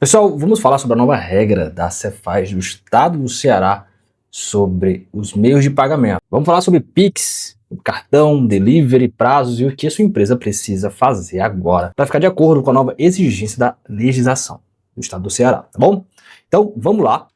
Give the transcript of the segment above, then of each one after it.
Pessoal, vamos falar sobre a nova regra da Cefaz do Estado do Ceará sobre os meios de pagamento. Vamos falar sobre Pix, cartão, delivery, prazos e o que a sua empresa precisa fazer agora para ficar de acordo com a nova exigência da legislação do Estado do Ceará, tá bom? Então, vamos lá.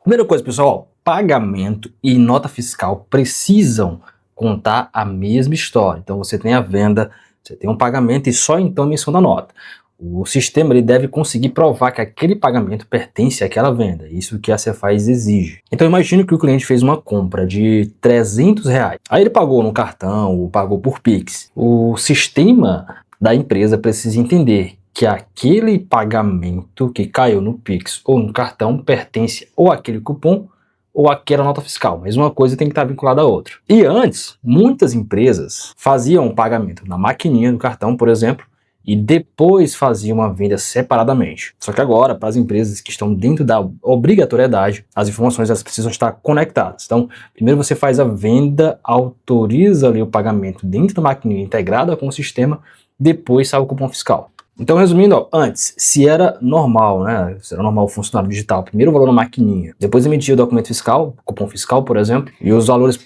Primeira coisa, pessoal, pagamento e nota fiscal precisam contar a mesma história. Então, você tem a venda, você tem um pagamento e só então a emissão da nota. O sistema ele deve conseguir provar que aquele pagamento pertence àquela venda, isso que a Cefaz exige. Então imagine que o cliente fez uma compra de R$300, aí ele pagou no cartão ou pagou por Pix. O sistema da empresa precisa entender que aquele pagamento que caiu no Pix ou no cartão pertence ou àquele cupom ou aquela nota fiscal, mas uma coisa tem que estar vinculada à outra. E antes, muitas empresas faziam um pagamento na maquininha do cartão, por exemplo, e depois fazia uma venda separadamente. Só que agora, para as empresas que estão dentro da obrigatoriedade, as informações elas precisam estar conectadas. Então, primeiro você faz a venda, autoriza ali o pagamento dentro da maquininha integrada com o sistema, depois sai o cupom fiscal. Então, resumindo, ó, antes, se era normal, né? Se era normal o funcionário digital, primeiro o valor na maquininha, depois emitia o documento fiscal, cupom fiscal, por exemplo, e os valores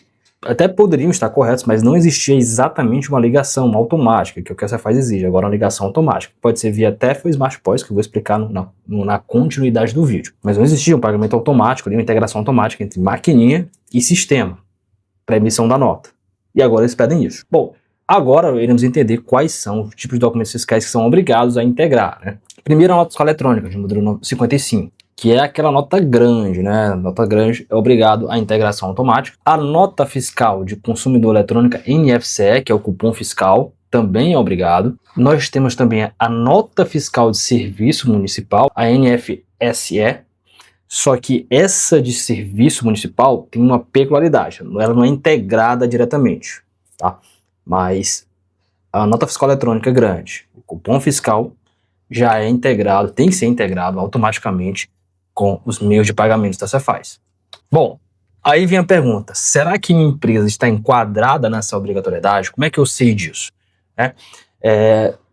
até poderiam estar corretos, mas não existia exatamente uma ligação automática, que é o que a Cefaz exige. Agora, uma ligação automática. Pode ser via TEF ou Smart POS, que eu vou explicar na continuidade do vídeo. Mas não existia um pagamento automático, uma integração automática entre maquininha e sistema para emissão da nota. E agora eles pedem isso. Bom, agora iremos entender quais são os tipos de documentos fiscais que são obrigados a integrar, né? Primeiro, a nota fiscal eletrônica, de modelo 55. Que é aquela nota grande, né? Nota grande é obrigado à integração automática. A nota fiscal de consumidor eletrônica NFCE, que é o cupom fiscal, também é obrigado. Nós temos também a nota fiscal de serviço municipal, a NFSE, só que essa de serviço municipal tem uma peculiaridade, ela não é integrada diretamente, tá? Mas a nota fiscal eletrônica grande, o cupom fiscal já é integrado, tem que ser integrado automaticamente com os meios de pagamentos da Cefaz. Bom, aí vem a pergunta, será que minha empresa está enquadrada nessa obrigatoriedade? Como é que eu sei disso?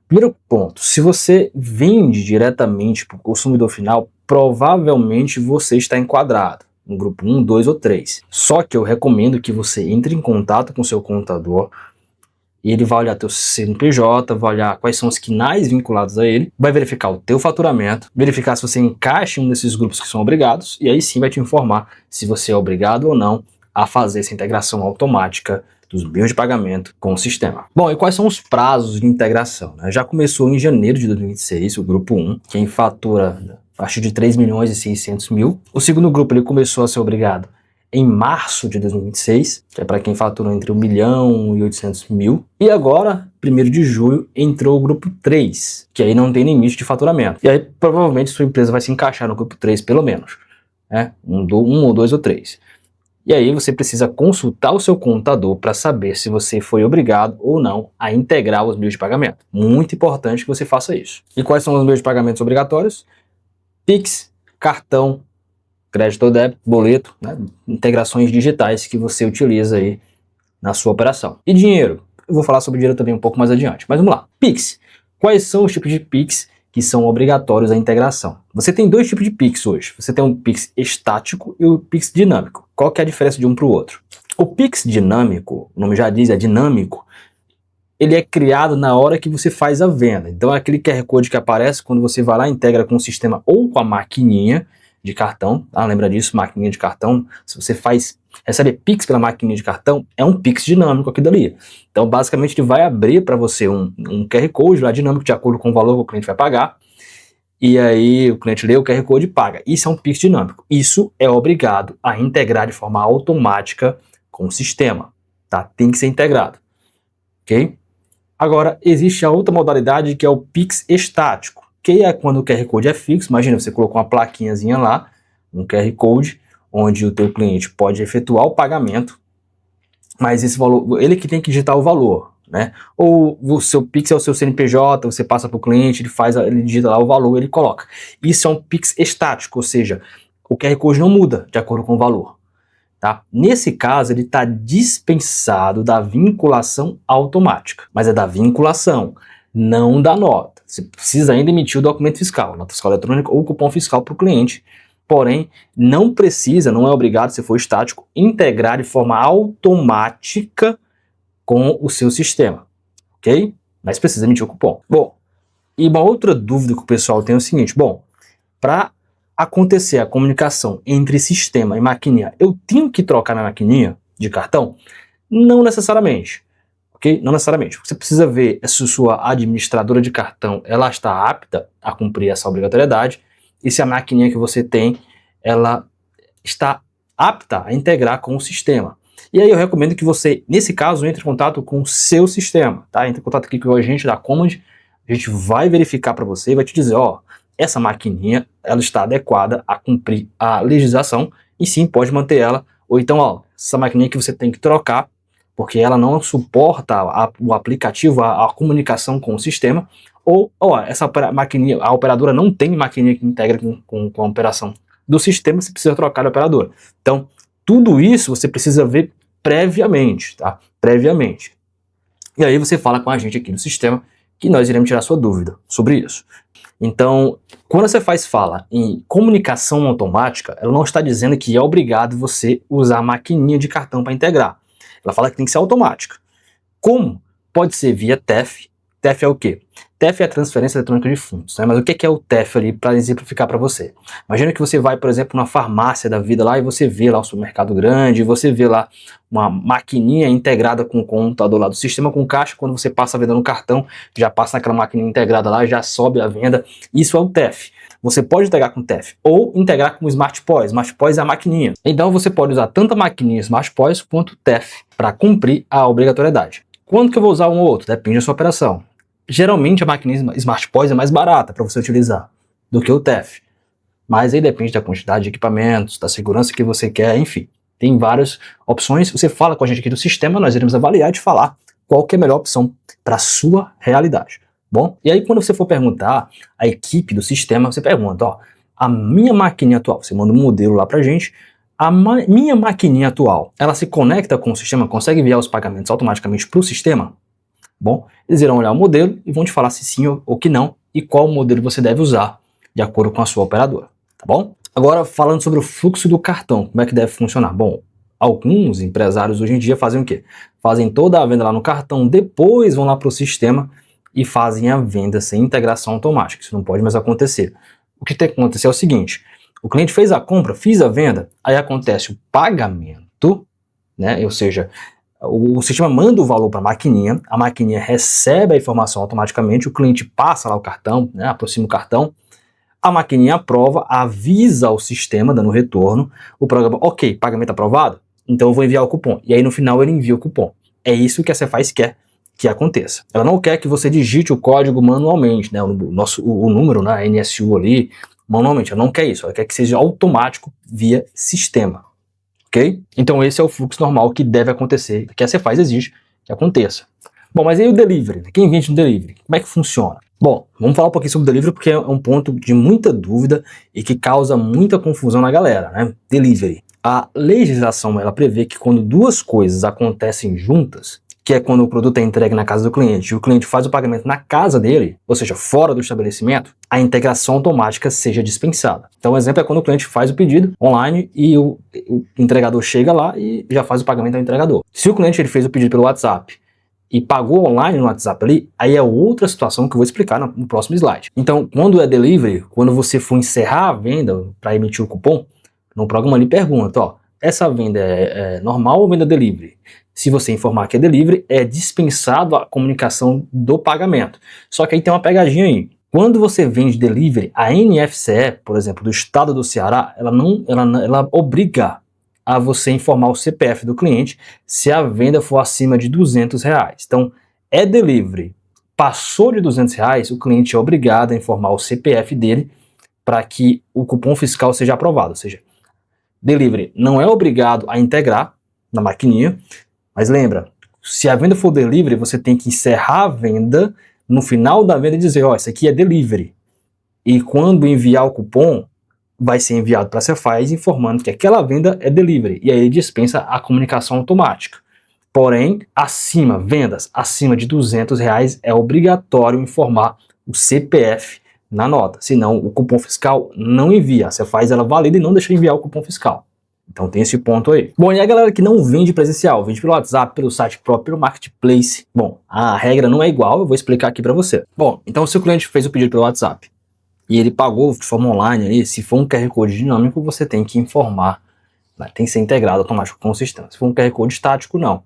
Primeiro ponto, se você vende diretamente para o consumidor final, provavelmente você está enquadrado no grupo 1, 2 ou 3. Só que eu recomendo que você entre em contato com o seu contador, e ele vai olhar teu CNPJ, vai olhar quais são os quinais vinculados a ele, vai verificar o teu faturamento, verificar se você encaixa em um desses grupos que são obrigados, e aí sim vai te informar se você é obrigado ou não a fazer essa integração automática dos meios de pagamento com o sistema. Bom, e quais são os prazos de integração, né? Já começou em janeiro de 2026, o grupo 1, quem fatura a partir de 3.600.000. O segundo grupo ele começou a ser obrigado em março de 2026, que é para quem faturou entre 1 milhão e 800 mil. E agora, 1º de julho, entrou o grupo 3, que aí não tem limite de faturamento. E aí, provavelmente, sua empresa vai se encaixar no grupo 3, pelo menos. Né? Um ou dois ou três. E aí você precisa consultar o seu contador para saber se você foi obrigado ou não a integrar os meios de pagamento. Muito importante que você faça isso. E quais são os meios de pagamentos obrigatórios? Pix, cartão, crédito ou débito, boleto, né? Integrações digitais que você utiliza aí na sua operação. E dinheiro? Eu vou falar sobre dinheiro também um pouco mais adiante, mas vamos lá. Pix. Quais são os tipos de Pix que são obrigatórios à integração? Você tem dois tipos de Pix hoje. Você tem o Pix estático e o Pix dinâmico. Qual que é a diferença de um para o outro? O Pix dinâmico, o nome já diz, é dinâmico, ele é criado na hora que você faz a venda. Então é aquele QR Code que aparece quando você vai lá e integra com o sistema ou com a maquininha de cartão, lembra disso, maquininha de cartão, se você recebe Pix pela maquininha de cartão, é um Pix dinâmico aqui dali. Então, basicamente, ele vai abrir para você um QR Code lá dinâmico de acordo com o valor que o cliente vai pagar, e aí o cliente lê o QR Code e paga. Isso é um Pix dinâmico. Isso é obrigado a integrar de forma automática com o sistema, tá? Tem que ser integrado, ok? Agora, existe a outra modalidade que é o Pix estático, que é quando o QR Code é fixo. Imagina, você colocou uma plaquinhazinha lá, um QR Code, onde o teu cliente pode efetuar o pagamento, mas esse valor, ele que tem que digitar o valor, né? Ou o seu Pix é o seu CNPJ, você passa para o cliente, ele digita lá o valor, ele coloca. Isso é um Pix estático, ou seja, o QR Code não muda de acordo com o valor. Tá? Nesse caso, ele está dispensado da vinculação automática, mas é da vinculação, não da nota. Você precisa ainda emitir o documento fiscal, nota fiscal eletrônica ou cupom fiscal para o cliente. Porém, não precisa, não é obrigado, se for estático, integrar de forma automática com o seu sistema, ok? Mas precisa emitir o cupom. Bom, e uma outra dúvida que o pessoal tem é o seguinte, bom, para acontecer a comunicação entre sistema e maquininha, eu tenho que trocar minha maquininha de cartão? Não necessariamente, ok? Não necessariamente. Você precisa ver se sua administradora de cartão ela está apta a cumprir essa obrigatoriedade e se a maquininha que você tem ela está apta a integrar com o sistema. E aí eu recomendo que você, nesse caso, entre em contato com o seu sistema, tá? Entre em contato aqui com o agente da Command, a gente vai verificar para você e vai te dizer, ó, essa maquininha, ela está adequada a cumprir a legislação e sim, pode manter ela. Ou então, ó, essa maquininha que você tem que trocar, porque ela não suporta o aplicativo, a comunicação com o sistema. Ou, ó, essa maquininha, a operadora não tem maquininha que integra com a operação do sistema, você precisa trocar de operadora. Então, tudo isso você precisa ver previamente, tá? Previamente. E aí você fala com a gente aqui do sistema que nós iremos tirar sua dúvida sobre isso. Então, quando você fala em comunicação automática, ela não está dizendo que é obrigado você usar a maquininha de cartão para integrar. Ela fala que tem que ser automática. Como? Pode ser via TEF. TEF é o quê? TEF é a transferência eletrônica de fundos, né? Mas o que é o TEF ali para exemplificar para você? Imagina que você vai, por exemplo, na farmácia da vida lá e você vê lá um supermercado grande, você vê lá uma maquininha integrada com o computador lá do sistema com caixa, quando você passa a venda no cartão, já passa naquela maquininha integrada lá, já sobe a venda. Isso é o TEF. Você pode integrar com TEF ou integrar com o Smart POS. Smart POS é a maquininha. Então você pode usar tanto a maquininha Smart POS quanto TEF para cumprir a obrigatoriedade. Quando que eu vou usar um ou outro? Depende da sua operação. Geralmente a maquininha Smart POS é mais barata para você utilizar do que o TEF. Mas aí depende da quantidade de equipamentos, da segurança que você quer, enfim. Tem várias opções. Você fala com a gente aqui do sistema, nós iremos avaliar e te falar qual que é a melhor opção para a sua realidade. Bom, e aí quando você for perguntar a equipe do sistema, você pergunta, ó, a minha maquininha atual, você manda um modelo lá pra gente, minha maquininha atual, ela se conecta com o sistema, consegue enviar os pagamentos automaticamente para o sistema? Bom, eles irão olhar o modelo e vão te falar se sim ou que não e qual modelo você deve usar de acordo com a sua operadora, tá bom? Agora, falando sobre o fluxo do cartão, como é que deve funcionar? Bom, alguns empresários hoje em dia fazem o quê? Fazem toda a venda lá no cartão, depois vão lá para o sistema e fazem a venda sem integração automática. Isso não pode mais acontecer. O que tem que acontecer é o seguinte, o cliente fez a compra, fiz a venda, aí acontece o pagamento, né? Ou seja, o sistema manda o valor para a maquininha recebe a informação automaticamente, o cliente passa lá o cartão, né? Aproxima o cartão, a maquininha aprova, avisa o sistema, dando retorno, o programa, ok, pagamento aprovado, então eu vou enviar o cupom. E aí no final ele envia o cupom. É isso que a Cefaz quer que aconteça. Ela não quer que você digite o código manualmente, né? O número, né? A NSU ali, manualmente. Ela não quer isso, ela quer que seja automático via sistema. Ok? Então esse é o fluxo normal que deve acontecer, que a Cefaz exige que aconteça. Bom, mas aí o delivery, né? Quem vende no delivery? Como é que funciona? Bom, vamos falar um pouquinho sobre o delivery porque é um ponto de muita dúvida e que causa muita confusão na galera, né? Delivery. A legislação, ela prevê que quando duas coisas acontecem juntas, que é quando o produto é entregue na casa do cliente e o cliente faz o pagamento na casa dele, ou seja, fora do estabelecimento, a integração automática seja dispensada. Então, o exemplo é quando o cliente faz o pedido online e o entregador chega lá e já faz o pagamento ao entregador. Se o cliente ele fez o pedido pelo WhatsApp e pagou online no WhatsApp ali, aí é outra situação que eu vou explicar no próximo slide. Então, quando é delivery, quando você for encerrar a venda para emitir o cupom, no programa ali pergunta, ó, essa venda é normal ou venda delivery? Se você informar que é delivery, é dispensado a comunicação do pagamento. Só que aí tem uma pegadinha aí. Quando você vende delivery, a NFCE, por exemplo, do estado do Ceará, ela obriga a você informar o CPF do cliente se a venda for acima de R$200. Então, é delivery. Passou de R$200, o cliente é obrigado a informar o CPF dele para que o cupom fiscal seja aprovado. Ou seja, delivery não é obrigado a integrar na maquininha, mas lembra, se a venda for delivery, você tem que encerrar a venda no final da venda e dizer, ó, isso aqui é delivery. E quando enviar o cupom, vai ser enviado para a Cefaz informando que aquela venda é delivery. E aí dispensa a comunicação automática. Porém, vendas acima de R$200 é obrigatório informar o CPF na nota, senão o cupom fiscal não envia. A Cefaz ela valida e não deixa enviar o cupom fiscal. Então tem esse ponto aí. Bom, e a galera que não vende presencial, vende pelo WhatsApp, pelo site próprio, pelo Marketplace. Bom, a regra não é igual, eu vou explicar aqui para você. Bom, então se o cliente fez o pedido pelo WhatsApp e ele pagou de forma online ali, se for um QR Code dinâmico, você tem que informar, né? Tem que ser integrado automático com o sistema. Se for um QR Code estático, não.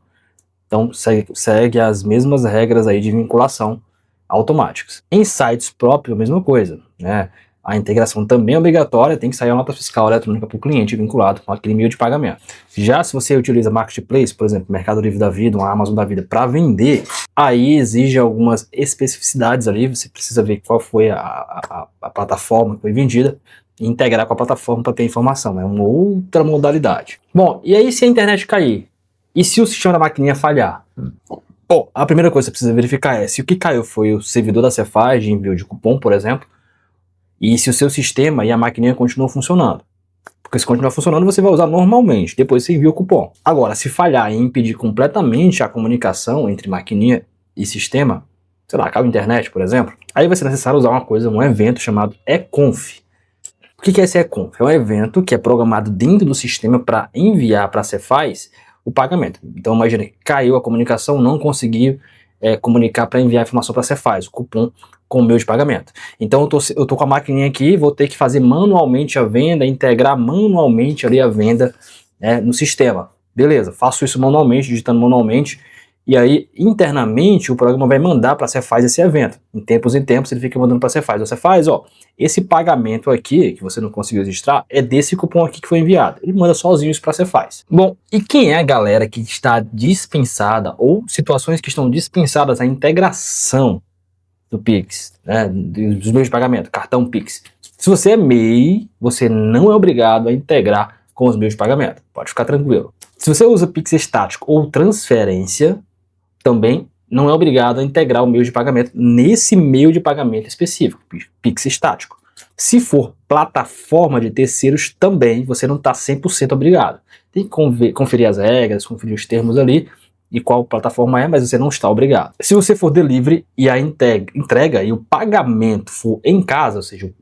Então segue as mesmas regras aí de vinculação automáticas. Em sites próprios, a mesma coisa, né? A integração também é obrigatória, tem que sair a nota fiscal eletrônica para o cliente vinculado com aquele meio de pagamento. Já se você utiliza Marketplace, por exemplo, Mercado Livre da Vida, uma Amazon da Vida, para vender, aí exige algumas especificidades ali, você precisa ver qual foi a plataforma que foi vendida e integrar com a plataforma para ter informação, é uma outra modalidade. Bom, e aí se a internet cair? E se o sistema da maquininha falhar? Bom, a primeira coisa que você precisa verificar é se o que caiu foi o servidor da Cefaz de envio de cupom, por exemplo, e se o seu sistema e a maquininha continuam funcionando. Porque se continuar funcionando, você vai usar normalmente, depois você envia o cupom. Agora, se falhar e impedir completamente a comunicação entre maquininha e sistema, sei lá, cabo internet, por exemplo, aí vai ser necessário usar uma coisa, um evento chamado eConf. O que é esse eConf? É um evento que é programado dentro do sistema para enviar para a Cefaz o pagamento. Então imagina que caiu a comunicação, não conseguiu comunicar para enviar a informação para a Cefaz, o cupom com o meio de pagamento. Então eu tô com a maquininha aqui, vou ter que fazer manualmente a venda, integrar manualmente ali a venda, né, no sistema. Beleza, faço isso manualmente, digitando manualmente, e aí internamente o programa vai mandar para a Cefaz esse evento. Em tempos ele fica mandando para a Cefaz. Você faz, ó, esse pagamento aqui, que você não conseguiu registrar, é desse cupom aqui que foi enviado. Ele manda sozinho isso para a Cefaz. Bom, e quem é a galera que está dispensada, ou situações que estão dispensadas a integração do Pix, né, dos meios de pagamento, cartão Pix? Se você é MEI, você não é obrigado a integrar com os meios de pagamento. Pode ficar tranquilo. Se você usa Pix estático ou transferência, também não é obrigado a integrar o meio de pagamento nesse meio de pagamento específico, Pix estático. Se for plataforma de terceiros, também você não está 100% obrigado. Tem que conferir as regras, conferir os termos ali e qual plataforma é, mas você não está obrigado. Se você for delivery e a entrega e o pagamento for em casa, ou seja,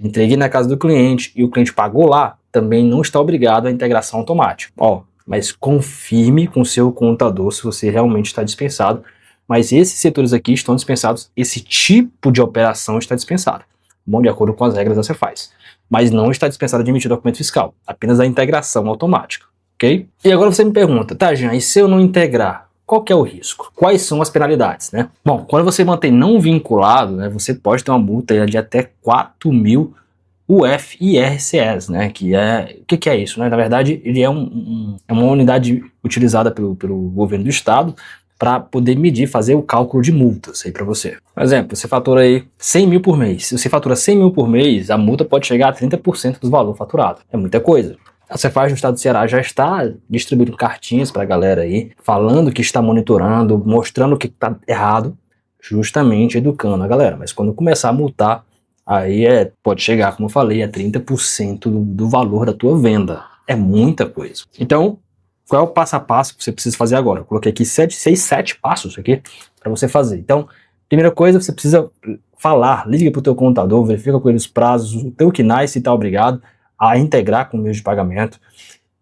entreguei na casa do cliente e o cliente pagou lá, também não está obrigado à integração automática. Ó, mas confirme com o seu contador se você realmente está dispensado. Mas esses setores aqui estão dispensados, esse tipo de operação está dispensado. Bom, de acordo com as regras da Cefaz. Mas não está dispensado de emitir documento fiscal, apenas a integração automática, ok? E agora você me pergunta, tá, Jean, e se eu não integrar, qual que é o risco? Quais são as penalidades, né? Bom, quando você mantém não vinculado, né, você pode ter uma multa de até 4.000 UFIRCS, né, o que é isso, né? Na verdade, ele é uma unidade utilizada pelo governo do estado para poder medir, fazer o cálculo de multas aí para você. Por exemplo, você fatura aí 100 mil por mês. Se você fatura 100 mil por mês, a multa pode chegar a 30% do valor faturado. É muita coisa. A Cefaz no estado do Ceará já está distribuindo cartinhas para a galera aí, falando que está monitorando, mostrando o que está errado, justamente educando a galera. Mas quando começar a multar, aí pode chegar, como eu falei, a 30% do valor da tua venda. É muita coisa. Então, qual é o passo a passo que você precisa fazer agora? Eu coloquei aqui 7 passos aqui para você fazer. Então, primeira coisa, você precisa falar, liga para o teu contador, verifica com ele os prazos, o teu KNAI se está obrigado a integrar com o meio de pagamento.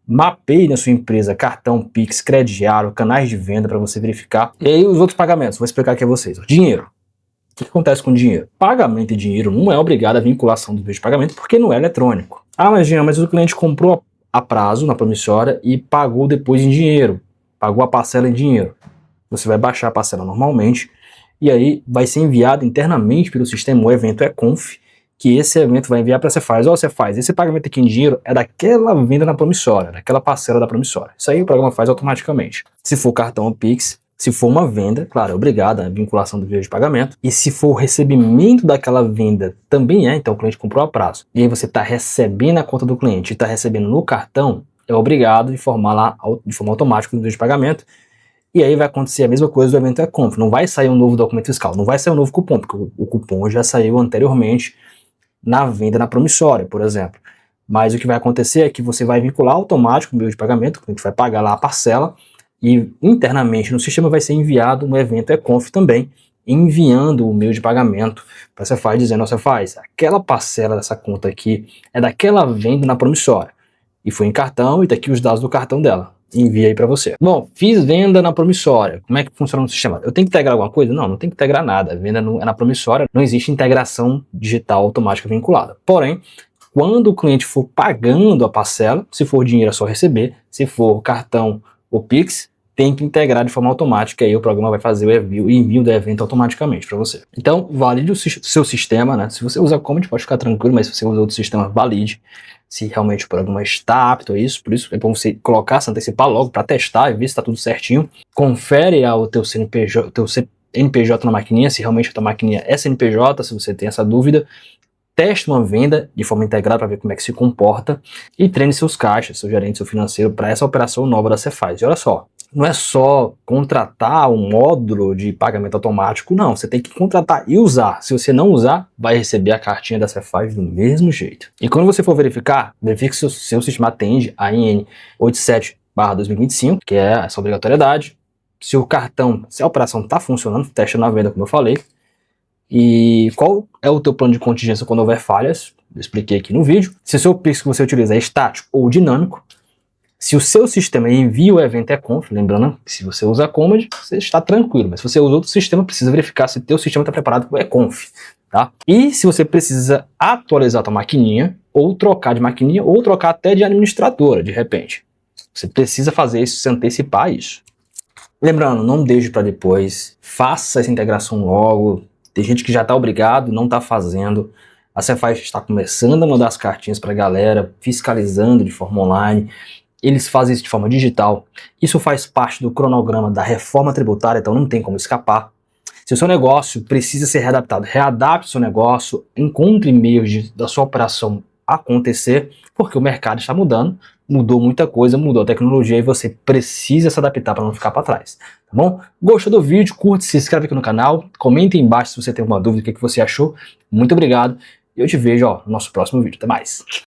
Mapeie na sua empresa cartão, Pix, crediário, canais de venda para você verificar. E aí os outros pagamentos, vou explicar aqui a vocês. Dinheiro. O que acontece com dinheiro? Pagamento de dinheiro não é obrigado a vinculação do meio de pagamento porque não é eletrônico. Ah, mas o cliente comprou a prazo na promissória e pagou depois em dinheiro. Pagou a parcela em dinheiro. Você vai baixar a parcela normalmente e aí vai ser enviado internamente pelo sistema o evento eConf, que esse evento vai enviar para a Cefaz. Ó, Cefaz, esse pagamento aqui em dinheiro é daquela venda na promissória, daquela parcela da promissória. Isso aí o programa faz automaticamente. Se for cartão ou Pix, se for uma venda, claro, é obrigada a vinculação do meio de pagamento. E se for o recebimento daquela venda, também então o cliente comprou a prazo. E aí você está recebendo a conta do cliente e está recebendo no cartão, é obrigado a informar lá de forma automática no meio de pagamento. E aí vai acontecer a mesma coisa do evento eConf. Não vai sair um novo documento fiscal, não vai sair um novo cupom, porque o cupom já saiu anteriormente na venda na promissória, por exemplo. Mas o que vai acontecer é que você vai vincular automático o meio de pagamento, o cliente vai pagar lá a parcela, e internamente no sistema vai ser enviado um evento eConf também, enviando o e-mail de pagamento para a Cefaz dizendo: ó, Cefaz, aquela parcela dessa conta aqui é daquela venda na promissória e foi em cartão e tá aqui os dados do cartão dela. Envia aí para você. Bom, fiz venda na promissória. Como é que funciona no sistema? Eu tenho que integrar alguma coisa? Não, não tem que integrar nada. A venda é na promissória, não existe integração digital automática vinculada. Porém, quando o cliente for pagando a parcela, se for dinheiro é só receber, se for cartão ou Pix, tem que integrar de forma automática e aí o programa vai fazer o envio do evento automaticamente para você. Então, valide o seu sistema, né? Se você usa Comet, pode ficar tranquilo, mas se você usa outro sistema, valide se realmente o programa está apto a isso. Por isso é bom você colocar, se antecipar logo para testar e ver se está tudo certinho. Confere o teu CNPJ na maquininha, se realmente a tua maquininha é CNPJ, se você tem essa dúvida. Teste uma venda de forma integrada para ver como é que se comporta e treine seus caixas, seu gerente, seu financeiro para essa operação nova da Cefaz. E olha só, não é só contratar um módulo de pagamento automático, não. Você tem que contratar e usar. Se você não usar, vai receber a cartinha da Cefaz do mesmo jeito. E quando você for verificar, verifique se o seu sistema atende a IN 87/2025, que é essa obrigatoriedade. Se o cartão, se a operação está funcionando, testa na venda, como eu falei. E qual é o teu plano de contingência quando houver falhas? Eu expliquei aqui no vídeo. Se o seu Pix que você utiliza é estático ou dinâmico. Se o seu sistema envia o evento é conf, lembrando que se você usa a Comet, você está tranquilo. Mas se você usa outro sistema, precisa verificar se o teu sistema está preparado para o e-conf. Tá? E se você precisa atualizar a tua maquininha, ou trocar de maquininha, ou trocar até de administradora, de repente. Você precisa fazer isso, se antecipar isso. Lembrando, não deixe para depois. Faça essa integração logo. Tem gente que já está obrigado e não está fazendo. A Cefaz está começando a mandar as cartinhas para a galera, fiscalizando de forma online. Eles fazem isso de forma digital. Isso faz parte do cronograma da reforma tributária, então não tem como escapar. Se o seu negócio precisa ser readaptado, readapte o seu negócio, encontre meios da sua operação acontecer, porque o mercado está mudando, mudou muita coisa, mudou a tecnologia e você precisa se adaptar para não ficar para trás, tá bom? Gostou do vídeo? Curte, se inscreve aqui no canal, comente aí embaixo se você tem alguma dúvida, o que você achou. Muito obrigado e eu te vejo no nosso próximo vídeo. Até mais!